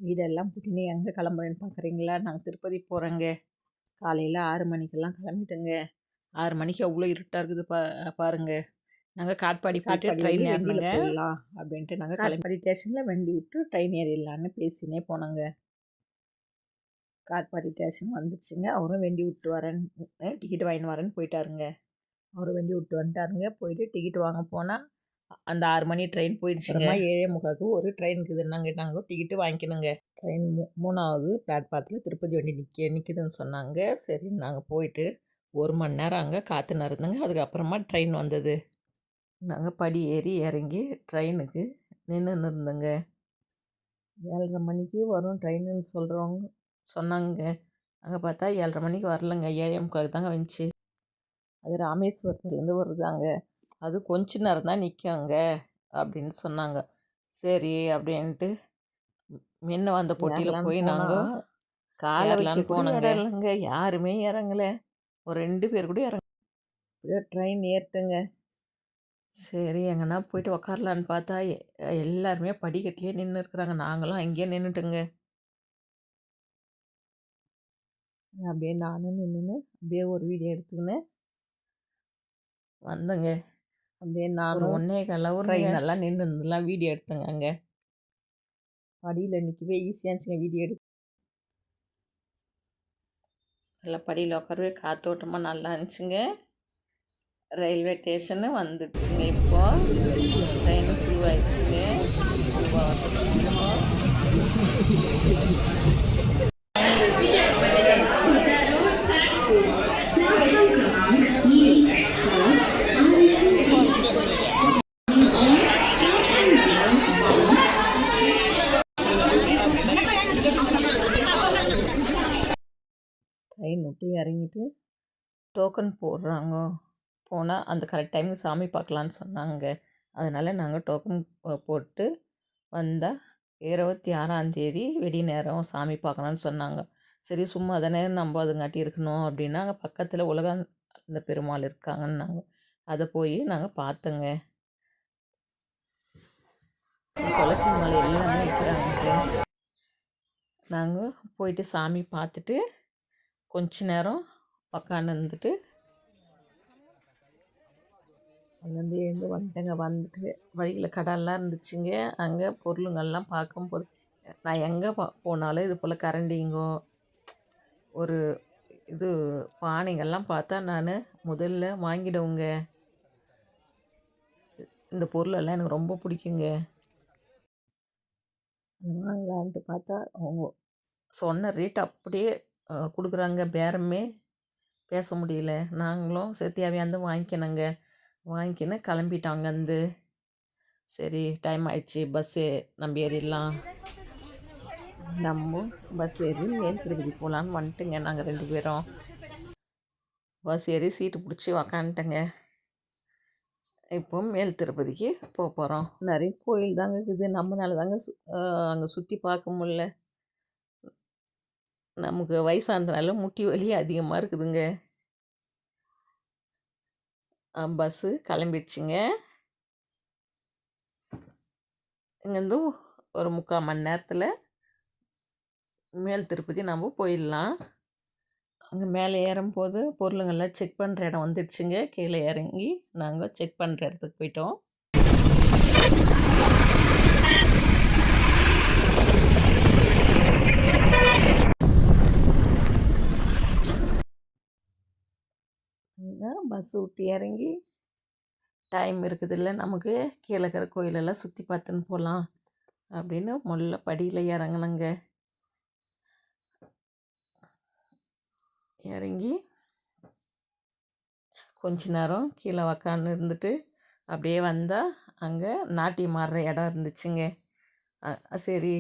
வீடெல்லாம் பூட்டின்னு எங்கே கிளம்புறேன்னு பார்க்குறீங்களா? நாங்கள் திருப்பதி போகிறோங்க. காலையில் 6 மணிக்கெல்லாம் கிளம்பிட்டோங்க. 6 மணிக்கு அவ்வளோ இருட்டாக இருக்குது பாருங்க. நாங்கள் காட்பாடி போயிட்டு ட்ரெயின் ஏறினோங்க. போயிடலாம் அப்படின்ட்டு நாங்கள் காட்பாடி ஸ்டேஷனில் வண்டி விட்டு ட்ரெயின் ஏறிடலான்னு பேசினே போனோங்க. காட்பாடி ஸ்டேஷன் வந்துடுச்சுங்க. அவரும் வண்டி விட்டு வரேன்னு டிக்கெட் வாங்கின்னு வரேன்னு போயிட்டாருங்க. அவரும் வண்டி விட்டு வந்துட்டாருங்க. போயிட்டு டிக்கெட் வாங்க போனால் அந்த 6 மணி ட்ரெயின் போயிடுச்சுங்க. 7:45 ஒரு ட்ரெயின் இருக்குதுன்னாங்க. நாங்கள் டிக்கெட்டு வாங்கிக்கணுங்க. ட்ரெயின் 3வது பிளாட்பாரத்தில் திருப்பதி வண்டி நிற்கிதுன்னு சொன்னாங்க. சரி நாங்கள் போயிட்டு 1 மணி நேரம் அங்கே காத்துன்னு இருந்தோங்க. அதுக்கப்புறமா ட்ரெயின் வந்தது. நாங்கள் படி ஏறி இறங்கி ட்ரெயினுக்கு நின்றுன்னு இருந்தோங்க. 7:30 மணிக்கு வரும் ட்ரெயினுன்னு சொன்னாங்க. அங்கே பார்த்தா 7:30 மணிக்கு வரலங்க. 7:45 தாங்க வந்துச்சு. அது ராமேஸ்வரத்துலேருந்து வருதாங்க. அது கொஞ்ச நேரம் தான் நிற்குங்க அப்படின்னு சொன்னாங்க. சரி அப்படின்ட்டு முன்ன வந்த பொட்டியில் போய் நாங்கள் காலையில் போனோங்க. இல்லைங்க யாருமே இறங்கலை. ஒரு 2 பேர் கூட ட்ரெயின் ஏறிட்டுங்க. சரி எங்கன்னா போயிட்டு உக்காரலான்னு பார்த்தா எல்லாருமே படிக்கட்டிலே நின்று இருக்கிறாங்க. நாங்களும் அங்கேயே நின்றுட்டுங்க. அப்படியே நானும் நின்றுன்னு அப்படியே ஒரு வீடியோ எடுத்துக்கின்னு வந்தேங்க. அப்படியே நானும் 1:15 ட்ரெயின் எல்லாம் நின்றுலாம் வீடியோ எடுத்தேங்க. அங்கே படியில் நிற்கவே ஈஸியாக இருந்துச்சுங்க வீடியோ நல்லா படியில் உட்காரவே காற்றோட்டமாக நல்லா இருந்துச்சுங்க. ரயில்வே ஸ்டேஷனு வந்துடுச்சுங்க. இப்போது ட்ரெயினு சுழுவாயிடுச்சுங்க. ட்ரெயின் விட்டு இறங்கிட்டு டோக்கன் போடுறாங்க. போனால் அந்த கரெக்ட் டைமுக்கு சாமி பார்க்கலான்னு சொன்னாங்க. அதனால் நாங்கள் டோக்கன் போட்டு வந்தால் 26ஆந்தேதி வெடி நேரம் சாமி பார்க்கலான்னு சொன்னாங்க. சரி சும்மா தானே நம்ம அதுங்காட்டி இருக்கணும் அப்படின்னா அங்கே பக்கத்தில் அந்த பெருமாள் இருக்காங்கன்னாங்க. அதை போய் நாங்கள் பார்த்தோங்க. துளசி மாலை எல்லாமே இருக்கிறாங்க. நாங்கள் போயிட்டு சாமி பார்த்துட்டு கொஞ்ச நேரம் உக்காந்து இருந்துட்டு அங்கேருந்து எழுந்து வந்துட்டேங்க. வந்துட்டு வழியில் கடைலாம் இருந்துச்சுங்க. அங்கே பொருளுங்கள்லாம் பார்க்கும்போது நான் எங்கே போனாலும் இது போல் கரண்டிங்கோ ஒரு இது பானைகள்லாம் பார்த்தா நான் முதல்ல வாங்கிடுவேங்க. இந்த பொருளெல்லாம் எனக்கு ரொம்ப பிடிக்குங்க. வாங்கலான்ட்டு பார்த்தா அவங்க சொன்ன ரேட் அப்படியே கொடுக்குறாங்க. பேரமே பேச முடியல. நாங்களும் சரி தேவையானது வாங்கிக்கினோங்க. வாங்கிக்கின்னு கிளம்பிட்டோம் அங்கேருந்து. சரி டைம் ஆயிடுச்சு, பஸ்ஸு நம்ம ஏறிடலாம். நம்ம பஸ் ஏறி மேல் திருப்பதி போகலான்னு வந்துட்டுங்க. நாங்கள் 2 பேரும் பஸ் ஏறி சீட்டு பிடிச்சி உக்காந்துட்டேங்க. இப்போ மேல் திருப்பதிக்கு போக போகிறோம். நிறைய கோயில் தாங்க இருக்குது. நம்மளால தாங்க அங்கே சுற்றி பார்க்க முடியல. நமக்கு வயசானதுனால முட்டி வலி அதிகமாக இருக்குதுங்க. பஸ்ஸு கிளம்பிடுச்சுங்க. இங்கேருந்து ஒரு 3/4 மணி நேரத்தில் மேல் திருப்பதி நம்ம போயிடலாம். அங்கே மேலே ஏறும்போது பொருளுங்கள்லாம் செக் பண்ணுற இடம் வந்துடுச்சுங்க. கீழே இறங்கி நாங்கள் செக் பண்ணுற இடத்துக்கு போயிட்டோம். பஸ் விட்டு இறங்கி டைம் இருக்குதில்ல நமக்கு கீழே இருக்கிற கோயிலெல்லாம் சுற்றி பார்த்துன்னு போகலாம் அப்படின்னு முள்ள படியில் இறங்கினங்க. இறங்கி கொஞ்ச நேரம் கீழே உக்காந்து இருந்துட்டு அப்படியே வந்தால் அங்கே நாட்டியம் ஆடுற இடம் இருந்துச்சுங்க. சரி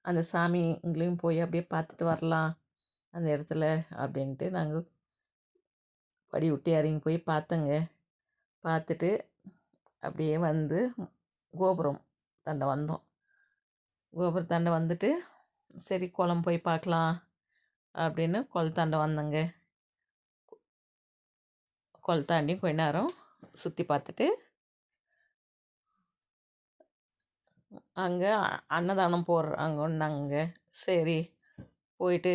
அந்த சாமிங்களையும் போய் அப்படியே பார்த்துட்டு வரலாம் அந்த இடத்துல அப்படின்ட்டு நாங்கள் படி விட்டு இறங்கி போய் பார்த்தோங்க. பார்த்துட்டு அப்படியே வந்து கோபுரம் தாண்ட வந்தோம். கோபுரத்தாண்ட வந்துட்டு சரி குளம் போய் பார்க்கலாம் அப்படின்னு குளத்தாண்ட வந்தோங்க. குளத்தாண்டி கொஞ்ச நேரம் சுற்றி பார்த்துட்டு அங்கே அன்னதானம் போடுறாங்கன்னாங்க. சரி போயிட்டு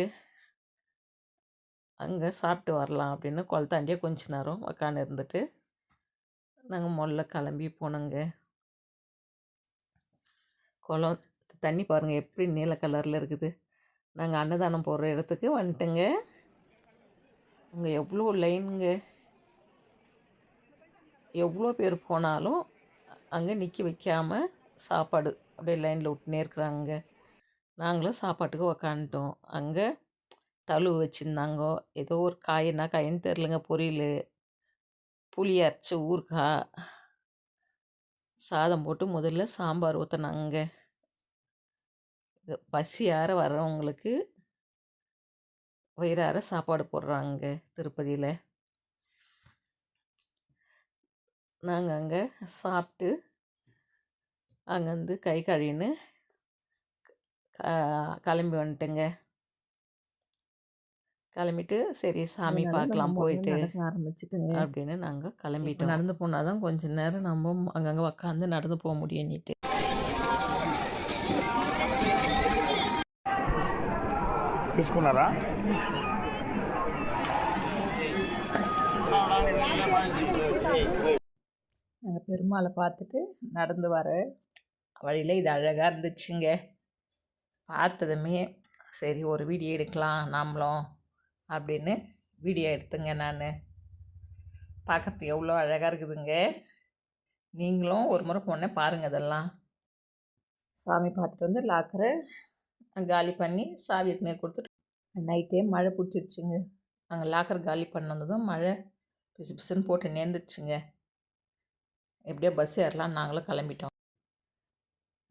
அங்கே சாப்பிட்டு வரலாம் அப்படின்னு குளத்தாண்டியே கொஞ்ச நேரம் உக்காந்து இருந்துட்டு நாங்கள் முதல்ல கிளம்பி போனோங்க. குளம் தண்ணி பாருங்கள் எப்படி நீல கலரில் இருக்குது. நாங்கள் அன்னதானம் போடுற இடத்துக்கு வந்துட்டோங்க. அங்கே எவ்வளோ லைனுங்க, எவ்வளோ பேர் போனாலும் அங்கே நிற்க வைக்காமல் சாப்பாடு அப்படியே லைனில் விட்டுனே இருக்கிறாங்க. நாங்களும் சாப்பாட்டுக்கு உக்காந்துட்டோம். அங்கே தழுவு வச்சுருந்தாங்க. ஏதோ ஒரு காயின்னா காயின்னு தெரிலங்க. பொரியல், புளி அரைச்சி ஊறுகாய், சாதம் போட்டு முதல்ல சாம்பார் ஊற்றினாங்க. பசியார வர்றவங்களுக்கு வயிறார சாப்பாடு போடுறாங்க திருப்பதியில். நாங்கள் அங்கே சாப்பிட்டு அங்கேருந்து கை கழுவின்னு கிளம்பி வந்துட்டேங்க. கிளம்பிட்டு சரி சாமி பார்க்கலாம் போயிட்டு ஆரம்பிச்சிட்டுங்க அப்படின்னு நாங்கள் கிளம்பிட்டோம். நடந்து போனால் தான் கொஞ்சம் நேரம் நம்ம அங்கங்கே உக்காந்து நடந்து போக முடியும்னுட்டு. తీసుకున్నారా? நாங்கள் பெருமாளை பார்த்துட்டு நடந்து வர வழியில் இது அழகாக இருந்துச்சுங்க. பார்த்ததுமே சரி ஒரு வீடியோ எடுக்கலாம் நாமளும் அப்படின்னு வீடியோ எடுத்துங்க. நான் பார்க்கறதுக்கு எவ்வளோ அழகாக இருக்குதுங்க. நீங்களும் ஒரு முறை போனேன் பாருங்கள். அதெல்லாம் சாமி பார்த்துட்டு வந்து லாக்கரை காலி பண்ணி சாவி எடுத்துமே கொடுத்துட்டு நைட்டே மழை பிடிச்சிருச்சுங்க. அங்கே லாக்கர் காலி பண்ணதும் மழை பிசு பிசுன்னு போட்டு நேர்ந்துச்சுங்க. எப்படியோ பஸ் ஏறலான்னு நாங்களும் கிளம்பிட்டோம்.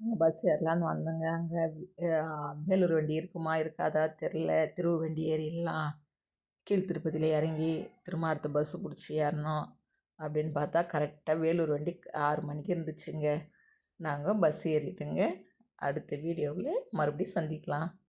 அங்கே பஸ் ஏறலான்னு வந்தோங்க. அங்கே வேலூர் வண்டி இருக்குமா இருக்காதா தெரில. திருவு வண்டி ஏறிடலாம், கீழ் திருப்பதியில் இறங்கி திரும்ப அடுத்த பஸ்ஸு பிடிச்சி ஏறணும் அப்படின்னு பார்த்தா கரெக்டாக வேலூர் வண்டி 6 மணிக்கு இருந்துச்சுங்க. நாங்கள் பஸ் ஏறிட்டுங்க. அடுத்த வீடியோவில் மறுபடியும் சந்திக்கலாம்.